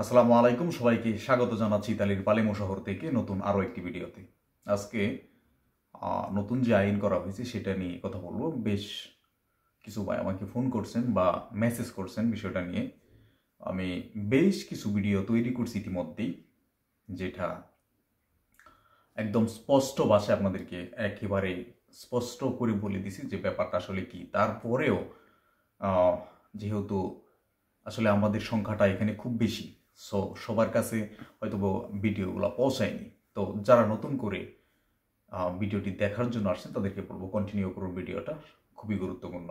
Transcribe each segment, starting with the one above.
আসসালামু আলাইকুম, সবাইকে স্বাগত জানাচ্ছি ইতালির পালেমো শহর থেকে নতুন আরও একটি ভিডিওতে। আজকে নতুন যে আইন করা হয়েছে সেটা নিয়ে কথা বলবো। বেশ কিছু ভাই আমাকে ফোন করছেন বা মেসেজ করছেন বিষয়টা নিয়ে। আমি বেশ কিছু ভিডিও তৈরি করছি ইতিমধ্যেই, যেটা একদম স্পষ্ট ভাষায় আপনাদেরকে একেবারে স্পষ্ট করে বলে দিছি যে ব্যাপারটা আসলে কি। তারপরেও যেহেতু আসলে আমাদের সংখ্যাটা এখানে খুব বেশি, সো সবার কাছে হয়তো ভিডিওগুলো পৌঁছায়নি। তো যারা নতুন করে ভিডিওটি দেখার জন্য আসছেন তাদেরকে বলবো কন্টিনিউ করুন, ভিডিওটা খুবই গুরুত্বপূর্ণ।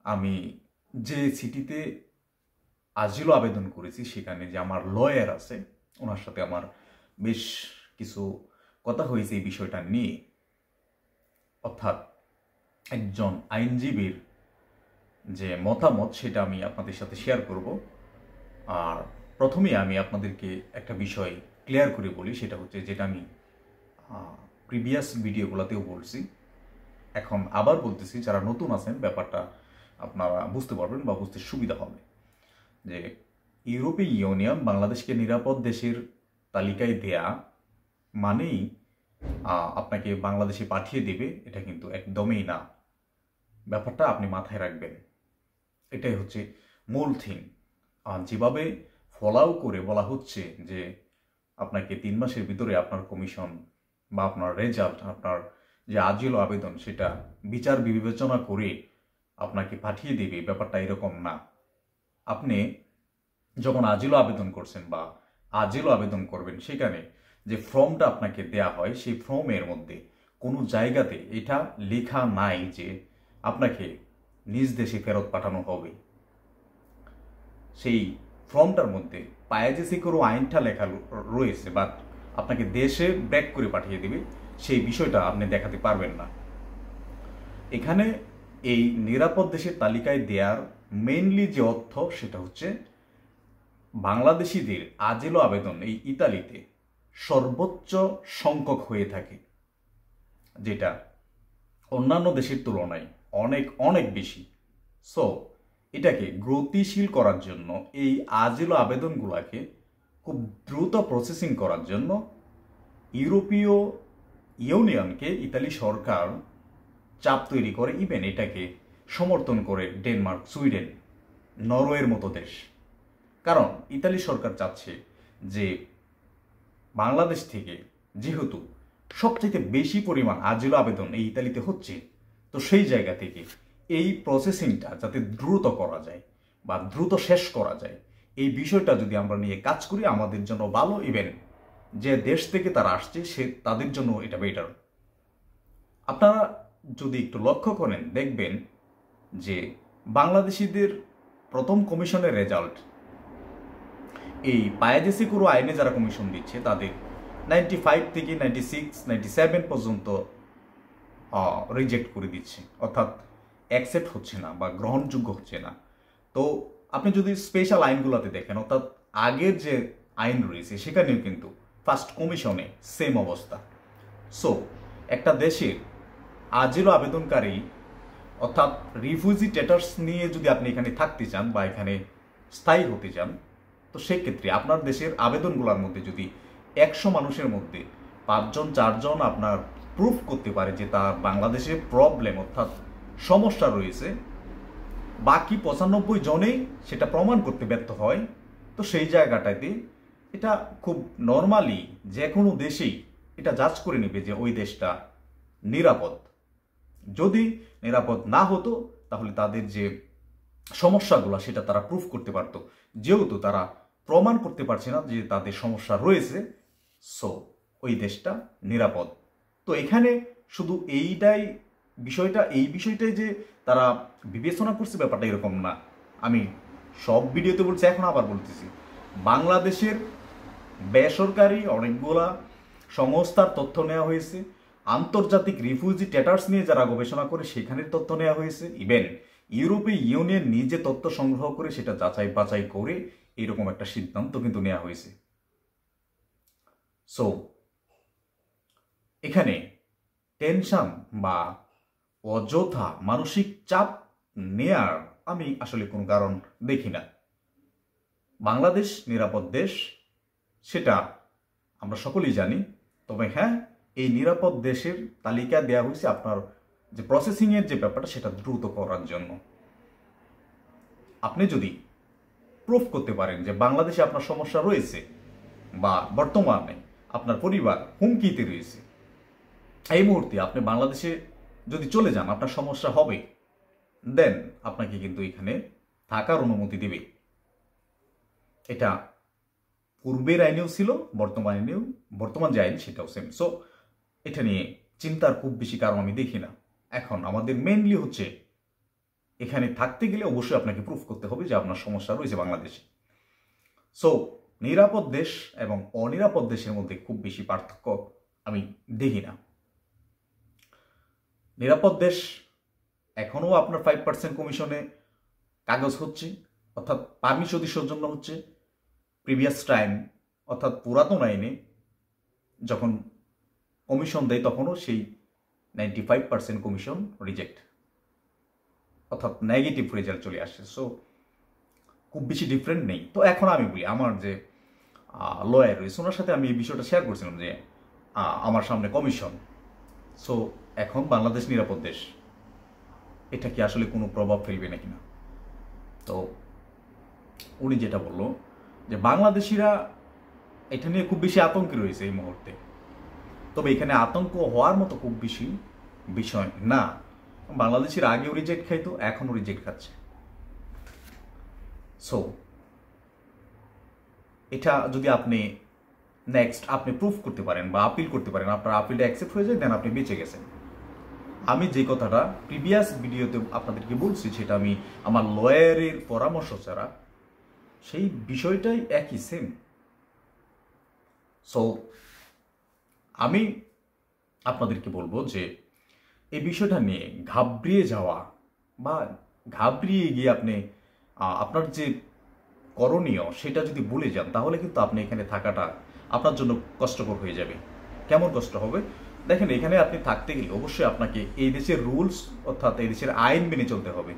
আমি যে সিটিতে আজিলও আবেদন করেছি সেখানে যে আমার লয়ার আছে, ওনার সাথে আমার বেশ কিছু কথা হয়েছে এই বিষয়টা নিয়ে। অর্থাৎ একজন আইনজীবীর যে মতামত সেটা আমি আপনাদের সাথে শেয়ার করব। আর প্রথমেই আমি আপনাদেরকে একটা বিষয় ক্লিয়ার করে বলি, সেটা হচ্ছে যেটা আমি প্রিভিয়াস ভিডিওগুলোতেও বলছি, এখন আবার বলতেছি। যারা নতুন আছেন ব্যাপারটা আপনারা বুঝতে পারবেন বা বুঝতে সুবিধা হবে যে ইউরোপীয় ইউনিয়ন বাংলাদেশকে নিরাপদ দেশের তালিকায় দেয়া মানেই আপনাকে বাংলাদেশে পাঠিয়ে দেবে, এটা কিন্তু একদমই না। ব্যাপারটা আপনি মাথায় রাখবেন, এটাই হচ্ছে মূল থিং। যেভাবে ফলাও করে বলা হচ্ছে যে আপনাকে 3 মাসের ভিতরে আপনার কমিশন বা আপনার রেজাল্ট, আপনার যে আজিল আবেদন সেটা বিচার বিবেচনা করে আপনাকে পাঠিয়ে দেবে, ব্যাপারটা এরকম না। আপনি যখন আজিল আবেদন করছেন বা আজিল আবেদন করবেন, সেখানে যে ফর্মটা আপনাকে দেয়া হয় সেই ফর্মের মধ্যে কোনো জায়গাতে এটা লেখা নাই যে আপনাকে নিজ দেশে ফেরত পাঠানো হবে। সেই ফর্মটার মধ্যে পায়াজেসি করে আইনটা লেখা রয়েছে, বাট আপনাকে দেশে ব্যাক করে পাঠিয়ে দেবে, সেই বিষয়টা আপনি দেখাতে পারবেন না। এখানে এই নিরাপদ দেশের তালিকায় দেওয়ার মেইনলি যে অর্থ সেটা হচ্ছে বাংলাদেশিদের আজিল আবেদন এই ইতালিতে সর্বোচ্চ সংখ্যক হয়ে থাকে, যেটা অন্যান্য দেশের তুলনায় অনেক অনেক বেশি। সো এটাকে গতিশীল করার জন্য এই আজিল আবেদনগুলোকে খুব দ্রুত প্রসেসিং করার জন্য ইউরোপীয় ইউনিয়নকে ইতালি সরকার চাপ তৈরি করে, ইভেন এটাকে সমর্থন করে ডেনমার্ক, সুইডেন, নরওয়ের মতো দেশ। কারণ ইতালি সরকার চাচ্ছে যে বাংলাদেশ থেকে যেহেতু সবচেয়ে বেশি পরিমাণ আজিল আবেদন এই ইতালিতে হচ্ছে, তো সেই জায়গা থেকে এই প্রসেসিংটা যাতে দ্রুত করা যায় বা দ্রুত শেষ করা যায়, এই বিষয়টা যদি আমরা নিয়ে কাজ করি আমাদের জন্য ভালো। ইভেন যে দেশ থেকে তারা আসছে সে তাদের জন্য এটা বেটার। আপনারা যদি একটু লক্ষ্য করেন দেখবেন যে বাংলাদেশিদের প্রথম কমিশনের রেজাল্ট এই পায়াজেসি কুরু আইনে যারা কমিশন দিচ্ছে তাদের 95 থেকে 96, 97 পর্যন্ত রিজেক্ট করে দিচ্ছে, অর্থাৎ অ্যাকসেপ্ট হচ্ছে না বা গ্রহণযোগ্য হচ্ছে না। তো আপনি যদি স্পেশাল আইনগুলোতে দেখেন, অর্থাৎ আগের যে আইন রয়েছে সেখানেও কিন্তু ফার্স্ট কমিশনে সেম অবস্থা। সো একটা দেশের আজিল আবেদনকারী অর্থাৎ রিফিউজি স্ট্যাটাস নিয়ে যদি আপনি এখানে থাকতে চান বা এখানে স্থায়ী হতে চান, তো সেক্ষেত্রে আপনার দেশের আবেদনগুলোর মধ্যে যদি 100 মানুষের মধ্যে 5 জন 4 জন আপনার প্রুফ করতে পারে যে তার বাংলাদেশে প্রবলেম অর্থাৎ সমস্যা রয়েছে, বাকি 95 জনেই সেটা প্রমাণ করতে ব্যর্থ হয়, তো সেই জায়গাটাতে এটা খুব নর্মালি যে কোনো দেশেই এটা জাজ করে নেবে যে ওই দেশটা নিরাপদ। যদি নিরাপদ না হতো তাহলে তাদের যে সমস্যাগুলো সেটা তারা প্রুফ করতে পারতো, যেহেতু তারা প্রমাণ করতে পারছে না যে তাদের সমস্যা রয়েছে, সো ওই দেশটা নিরাপদ। তো এখানে শুধু এই বিষয়টাই যে তারা বিবেচনা করছে ব্যাপারটা এরকম না। আমি সব ভিডিওতে বলছি, এখন আবার বলতেছি, বাংলাদেশের বেসরকারি অনেকগুলা সংস্থার তথ্য নেওয়া হয়েছে, আন্তর্জাতিক রিফিউজি স্ট্যাটাস নিয়ে যারা গবেষণা করে সেখানের তথ্য নেওয়া হয়েছে, ইভেন ইউরোপীয় ইউনিয়ন নিজে তথ্য সংগ্রহ করে সেটা যাচাই বাছাই করে এরকম একটা সিদ্ধান্ত কিন্তু নেওয়া হয়েছে। সো এখানে টেনশন বা অযথা মানসিক চাপ নেয়ার আমি আসলে কোনো কারণ দেখি না। বাংলাদেশ নিরাপদ দেশ সেটা আমরা সকলেই জানি। তবে হ্যাঁ, এই নিরাপদ দেশের তালিকা দেওয়া হয়েছে আপনার যে প্রসেসিংয়ের যে ব্যাপারটা সেটা দ্রুত করার জন্য। আপনি যদি প্রুফ করতে পারেন যে বাংলাদেশে আপনার সমস্যা রয়েছে বা বর্তমানে আপনার পরিবার হুমকিতে রয়েছে, এই মুহূর্তে আপনি বাংলাদেশে যদি চলে যান আপনার সমস্যা হবে, দেন আপনাকে কিন্তু এখানে থাকার অনুমতি দেবে। এটা পূর্বের আইনেও ছিল, বর্তমান যে আইন সেটাও সেম। সো এটা নিয়ে চিন্তার খুব বেশি কারণ আমি দেখি না। এখন আমাদের মেইনলি হচ্ছে এখানে থাকতে গেলে অবশ্যই আপনাকে প্রুফ করতে হবে যে আপনার সমস্যা রয়েছে বাংলাদেশে। সো নিরাপদ দেশ এবং অনিরাপদ দেশের মধ্যে খুব বেশি পার্থক্য আমি দেখি না। নিরাপদ দেশ এখনও আপনার 5% কমিশনে কাগজ হচ্ছে, অর্থাৎ পারমিশন সৌজন্য হচ্ছে। প্রিভিয়াস টাইম অর্থাৎ পুরাতন আইনে যখন কমিশন দেয় তখনও সেই 95% কমিশন রিজেক্ট, অর্থাৎ নেগেটিভ রেজাল্ট চলে আসে। সো খুব বেশি ডিফারেন্ট নেই। তো এখন আমি বলি, আমার যে লয়ার রয়েছে ওনার সাথে আমি এই বিষয়টা শেয়ার করছিলাম যে আমার সামনে কমিশন। সো এখন বাংলাদেশ নিরাপদ দেশ, এটা কি আসলে কোনো প্রভাব ফেলবে নাকি না? তো উনি যেটা বললো যে বাংলাদেশিরা এটা নিয়ে খুব বেশি আতঙ্কে রয়েছে এই মুহূর্তে। তবে এখানে আতঙ্ক হওয়ার মতো খুব বেশি বিষয় না। বাংলাদেশের আগেও রিজেক্ট খাইতো, এখনও রিজেক্ট খাচ্ছে। সো এটা যদি আপনি নেক্সট আপনি প্রুফ করতে পারেন বা আপিল করতে পারেন, আপনার আপিলটা অ্যাকসেপ্ট হয়ে যায়, দেন আপনি বেঁচে গেছেন। আমি যে কথাটা প্রিভিয়াস ভিডিওতে আপনাদেরকে বলছি সেটা আমি আমার লয়ারের পরামর্শ ছাড়া, সেই বিষয়টাই একই সেম। সো আমি আপনাদেরকে বলবো যে এই বিষয়টা নিয়ে ঘাবড়িয়ে যাওয়া বা ঘাবড়িয়ে গিয়ে আপনি আপনার যে করণীয় সেটা যদি ভুলে যান, তাহলে কিন্তু আপনি এখানে থাকাটা আপনার জন্য কষ্টকর হয়ে যাবে। কেমন কষ্ট হবে দেখেন, এখানে আপনি থাকতে গেলে অবশ্যই আপনাকে এই দেশের রুলস অর্থাৎ এই দেশের আইন মেনে চলতে হবে।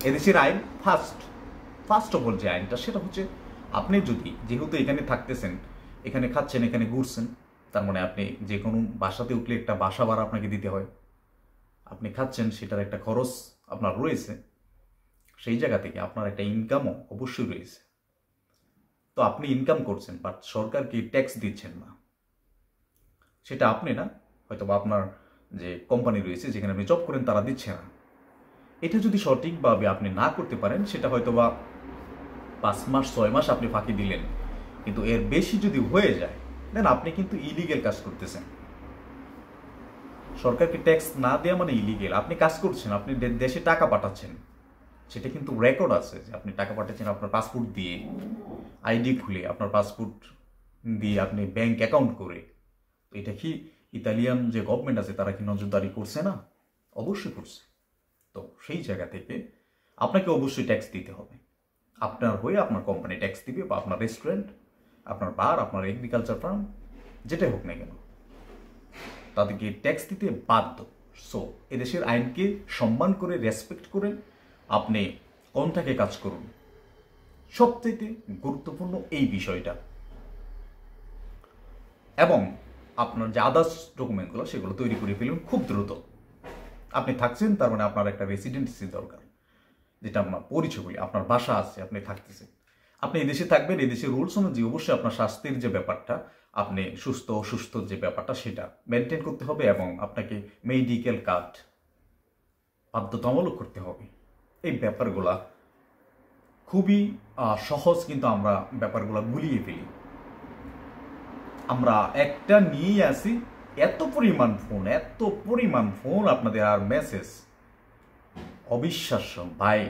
এদেশের আইন ফার্স্ট অফ অল যে আইনটা সেটা হচ্ছে, আপনি যদি যেহেতু এখানে থাকতেছেন, এখানে খাচ্ছেন, এখানে ঘুরছেন, তার মানে আপনি যে কোনো বাসাতে উঠলে একটা বাসা ভাড়া আপনাকে দিতে হয়। আপনি খাচ্ছেন, সেটার একটা খরচ আপনার রয়েছে। সেই জায়গা থেকে আপনার একটা ইনকামও অবশ্যই রয়েছে। তো আপনি ইনকাম করছেন বাট সরকারকে ট্যাক্স দিচ্ছেন না, সেটা আপনি না, হয়তো বা আপনার যে কোম্পানি রয়েছে যেখানে আপনি জব করেন তারা দিচ্ছে না। এটা যদি সঠিকভাবে আপনি না করতে পারেন, সেটা হয়তো বা 5 মাস 6 মাস আপনি ফাঁকি দিলেন, কিন্তু এর বেশি যদি হয়ে যায় দেন আপনি কিন্তু ইলিগেল কাজ করতেছেন। সরকারকে ট্যাক্স না দেওয়া মানে ইলিগেল। আপনি কাজ করছেন, আপনি দেশে টাকা পাঠাচ্ছেন, সেটা কিন্তু রেকর্ড আছে যে আপনি টাকা পাঠাচ্ছেন আপনার পাসপোর্ট দিয়ে, আইডি খুলে আপনার পাসপোর্ট দিয়ে আপনি ব্যাংক অ্যাকাউন্ট করে। তো এটা কি ইতালিয়ান যে গভর্নমেন্ট আছে তারা কি নজরদারি করছে না? অবশ্যই করছে। তো সেই জায়গা থেকে আপনাকে অবশ্যই ট্যাক্স দিতে হবে। আপনার হয়ে আপনার কোম্পানি ট্যাক্স দিবে, বা আপনার রেস্টুরেন্ট, আপনার বার, আপনার এগ্রিকালচার ফার্ম, যেটাই হোক না কেন, তাদেরকে ট্যাক্স দিতে বাধ্য। সো এদেশের আইনকে সম্মান করে, রেসপেক্ট করে আপনি কোনটাকে কাজ করুন। সবথেকে গুরুত্বপূর্ণ এই বিষয়টা। এবং আপনার যে আদার্স ডকুমেন্টগুলো সেগুলো তৈরি করে ফেলুন খুব দ্রুত। আপনি থাকছেন, তার মানে আপনার একটা রেসিডেন্সি দরকার, যেটা আপনার পরিচয় বলি, আপনার বাসা আছে, আপনি থাকতেছেন, আপনি এদেশে থাকবেন। এদেশের রুলস অনুযায়ী অবশ্যই আপনার স্বাস্থ্যের যে ব্যাপারটা, আপনি সুস্থ অসুস্থ যে ব্যাপারটা সেটা মেনটেন করতে হবে, এবং আপনাকে মেডিকেল কার্ড বাধ্যতামূলক করতে হবে। এই ব্যাপারগুলা খুবই সহজ, কিন্তু আমরা ব্যাপারগুলো গুলিয়ে ফেলি। আমরা একটা নিয়ে আসি, এত পরিমাণ ফোন আপনাদের আর মেসেজ, অবিশ্বাস্য ভাই।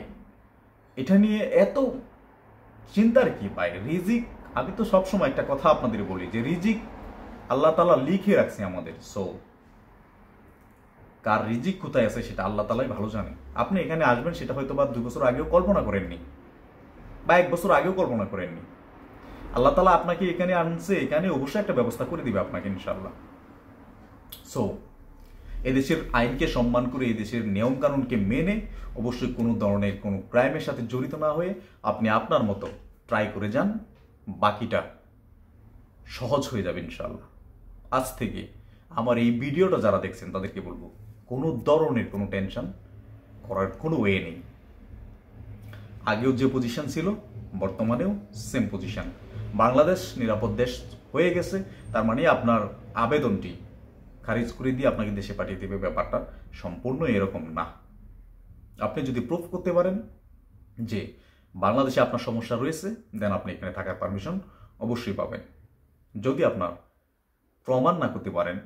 এটা নিয়ে এত চিন্তার কি ভাই? রিজিক, আমি তো সবসময় একটা কথা আপনাদের বলি যে রিজিক আল্লাহ তাআলা লিখে রাখছে আমাদের। সো কার রিজিক কোথায় আছে সেটা আল্লাহ তাআলাই ভালো জানে। আপনি এখানে আসবেন সেটা হয়তো বা 2 বছর আগেও কল্পনা করেননি, বা 1 বছর আগেও কল্পনা করেননি। আল্লাহ তাআলা আপনাকে এখানে আনছে, এখানে অবশ্যই একটা ব্যবস্থা করে দিবে আপনাকে ইনশাআল্লাহ। সো এদেশের আইনকে সম্মান করে, এদেশের নিয়ম কানুনকে মেনে, অবশ্যই কোনো ধরনের কোনো ক্রাইমের সাথে জড়িত না হয়ে আপনি আপনার মতো ট্রাই করে যান, বাকিটা সহজ হয়ে যাবে ইনশাল্লাহ। আজ থেকে আমার এই ভিডিওটা যারা দেখছেন তাদেরকে বলবো, কোনো ধরনের কোনো টেনশন করার কোনো ওয়ে নেই। আগেও যে পজিশন ছিল বর্তমানেও সেম পজিশন। বাংলাদেশ নিরাপদ দেশ হয়ে গেছে, তার মানে আপনার আবেদনটি খারিজ করে দিয়ে আপনাকে দেশে পাঠিয়ে দেবে, ব্যাপারটা সম্পূর্ণ এরকম না। আপনি যদি প্রুফ করতে পারেন যে বাংলাদেশে আপনার সমস্যা রয়েছে, দেন আপনি এখানে থাকার পারমিশন অবশ্যই পাবেন। যদি আপনার প্রমাণ না করতে পারেন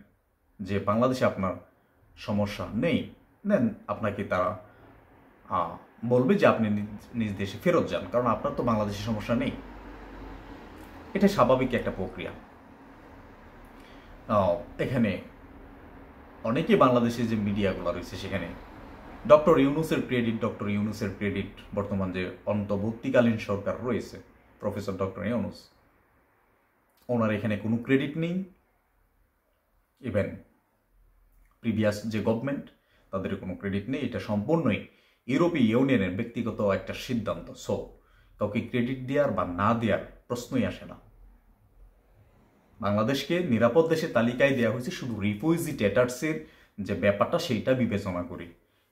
যে বাংলাদেশে আপনার সমস্যা নেই, দেন আপনাকে তারা বলবে যে আপনি নিজ দেশে ফেরত যান, কারণ আপনার তো বাংলাদেশে সমস্যা নেই। এটা স্বাভাবিক একটা প্রক্রিয়া। এখানে অনেকে বাংলাদেশে যে মিডিয়াগুলো রয়েছে সেখানে ডক্টর ইউনূসের ক্রেডিট বর্তমান যে অন্তর্বর্তীকালীন সরকার রয়েছে, প্রফেসর ডক্টর ইউনূস, ওনার এখানে কোনো ক্রেডিট নেই। ইভেন প্রিভিয়াস যে গভর্নমেন্ট, তাদের কোনো ক্রেডিট নেই। এটা সম্পূর্ণই ইউরোপীয় ইউনিয়নের ব্যক্তিগত একটা সিদ্ধান্ত। সো কাউকে ক্রেডিট দেওয়ার বা না দেওয়ার প্রশ্নই আসে না। বাংলাদেশকে নিরাপদ দেশের তালিকায় দেওয়া হয়েছে শুধু রিফিউজি স্ট্যাটাসের যে ব্যাপারটা সেইটা বিবেচনা করি।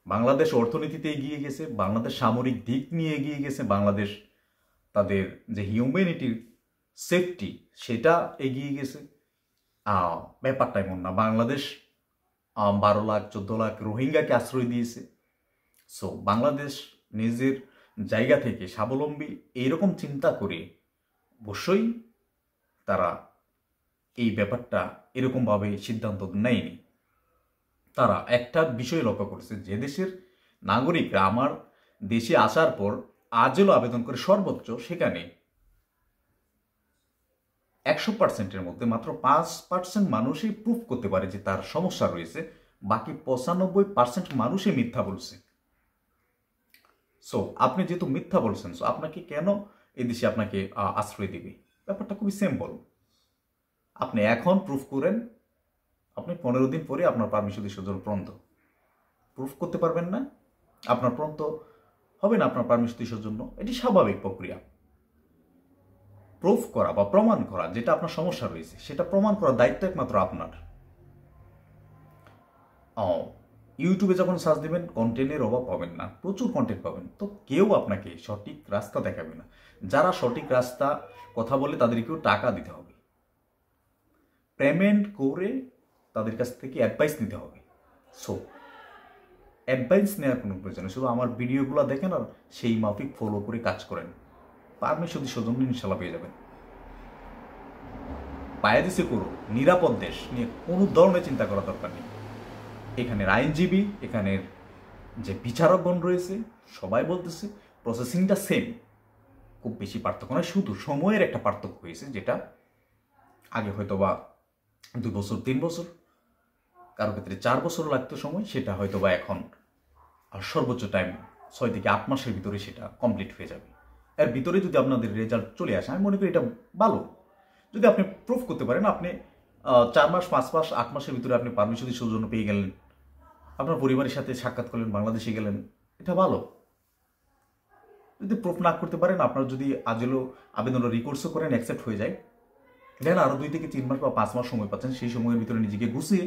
বাংলাদেশ অর্থনীতিতে এগিয়ে গেছে, বাংলাদেশ সামরিক দিক নিয়ে এগিয়ে গেছে, বাংলাদেশ তাদের যে হিউম্যানিটির সেফটি সেটা এগিয়ে গেছে। ব্যাপারটা এমন না। বাংলাদেশ 12 লাখ 14 লাখ রোহিঙ্গাকে আশ্রয় দিয়েছে। সো বাংলাদেশ নিজের জায়গা থেকে স্বাবলম্বী এইরকম চিন্তা করে অবশ্যই তারা এই ব্যাপারটা এরকমভাবে সিদ্ধান্ত নেয়নি। তারা একটা বিষয় লক্ষ্য করেছে, যে দেশের নাগরিকরা আমার দেশে আসার পর আজও আবেদন করে সর্বোচ্চ, সেখানে 100%-এর মধ্যে মাত্র 5% মানুষই প্রুফ করতে পারে যে তার সমস্যা রয়েছে, বাকি 95% মানুষই মিথ্যা বলছে। সো আপনি যেহেতু মিথ্যা বলছেন, সো আপনাকে কেন এই দেশে আপনাকে আশ্রয় দিবে? ব্যাপারটা খুবই সিম্পল। আপনি এখন প্রুফ করেন, আপনি 15 দিন পরে আপনার পারমিশন ইস্যুর জন্য প্রন্ত। প্রুফ করতে পারবেন না, আপনার প্রন্ত হবে না আপনার পারমিশন ইস্যুর জন্য। এটি স্বাভাবিক প্রক্রিয়া। প্রুফ করা বা প্রমাণ করা যেটা আপনার সমস্যা রয়েছে, সেটা প্রমাণ করার দায়িত্ব একমাত্র আপনার। ইউটিউবে যখন সার্চ দেবেন, কন্টেন্টের অভাব পাবেন না, প্রচুর কন্টেন্ট পাবেন। তো কেউ আপনাকে সঠিক রাস্তা দেখাবে না। যারা সঠিক রাস্তা কথা বলে তাদেরকেও টাকা দিতে হবে, পেমেন্ট করে তাদের কাছ থেকে অ্যাডভাইস নিতে হবে। সো অ্যাডভাইস নেওয়ার কোনো প্রয়োজন নেই, শুধু আমার ভিডিওগুলো দেখেন আর সেই মাফিক ফলো করে কাজ করেন, পারমিশন সৌজন্য ইনশাল্লাহ পেয়ে যাবেন। বাংলাদেশে করো নিরাপদ দেশ নিয়ে কোনো ধরনের চিন্তা করার দরকার নেই। এখানের আইনজীবী, এখানের যে বিচারকগণ রয়েছে, সবাই বলতেছে প্রসেসিংটা সেম, খুব বেশি পার্থক্য নয়। শুধু সময়ের একটা পার্থক্য হয়েছে, যেটা আগে হয়তো বা 2 বছর 3 বছর, কারো ক্ষেত্রে 4 বছর লাগতো সময়, সেটা হয়তো বা এখন সর্বোচ্চ টাইম 6 থেকে 8 মাসের ভিতরে সেটা কমপ্লিট হয়ে যাবে। এর ভিতরে যদি আপনাদের রেজাল্ট চলে আসে, আমি মনে করি এটা ভালো। যদি আপনি প্রুফ করতে পারেন আপনি 4 মাস 5 মাস 8 মাসের ভিতরে আপনি পারমিশন ইস্যুর জন্য পেয়ে গেলেন, আপনার পরিবারের সাথে সাক্ষাৎ করলেন, বাংলাদেশে গেলেন, এটা ভালো। যদি প্রুফ না করতে পারেন, আপনার যদি আজও আবেদন রিকোর্সও করেন, অ্যাকসেপ্ট হয়ে যায়, দেন আরও 2 থেকে 3 মাস বা 5 মাস সময় পাচ্ছেন। সেই সময়ের ভিতরে নিজেকে গুছিয়ে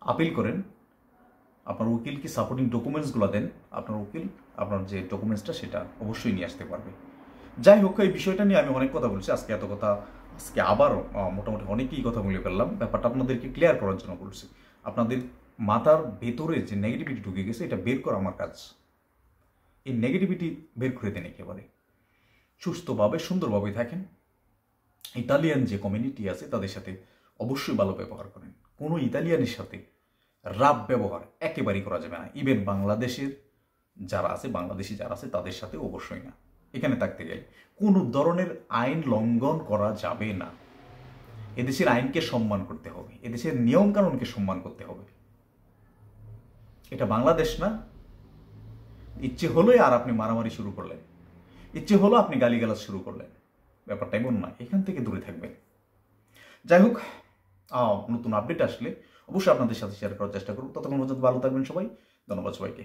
আপিল করেন, আপনার উকিলকে সাপোর্টিং ডকুমেন্টসগুলো দেন, আপনার উকিল আপনার যে ডকুমেন্টসটা সেটা অবশ্যই নিয়ে আসতে পারবে। যাই হোক, এই বিষয়টা নিয়ে আমি অনেক কথা বলছি আজকে। এত কথা আজকে আবারও মোটামুটি অনেকেই কথা বলে ফেললাম। ব্যাপারটা আপনাদেরকে ক্লিয়ার করার জন্য বলছি। আপনাদের মাথার ভেতরে যে নেগেটিভিটি ঢুকে গেছে, এটা বের করা আমার কাজ। এই নেগেটিভিটি বের করে দেন একেবারে। সুস্থভাবে সুন্দরভাবে থাকেন। ইতালিয়ান যে কমিউনিটি আছে তাদের সাথে অবশ্যই ভালো ব্যবহার করেন। কোনো ইতালিয়ানের সাথে রাফ ব্যবহার একেবারেই করা যাবে না। ইভেন বাংলাদেশি যারা আছে তাদের সাথে অবশ্যই না। এখানে থাকতে গেলে কোনো ধরনের আইন লঙ্ঘন করা যাবে না। এদেশের আইনকে সম্মান করতে হবে, এদেশের নিয়ম কানুনকে সম্মান করতে হবে। এটা বাংলাদেশ না। ইচ্ছে হলোই আর আপনি মারামারি শুরু করলেন, ইচ্ছে হলো আপনি গালিগালাজ শুরু করলেন, ব্যাপারটা এমন না। এখান থেকে দূরে থাকবেন। যাই হোক, নতুন আপডেট আসলে অবশ্যই আপনাদের সাথে শেয়ার করার চেষ্টা করব। ততক্ষণ পর্যন্ত ভালো থাকবেন সবাই। ধন্যবাদ সবাইকে।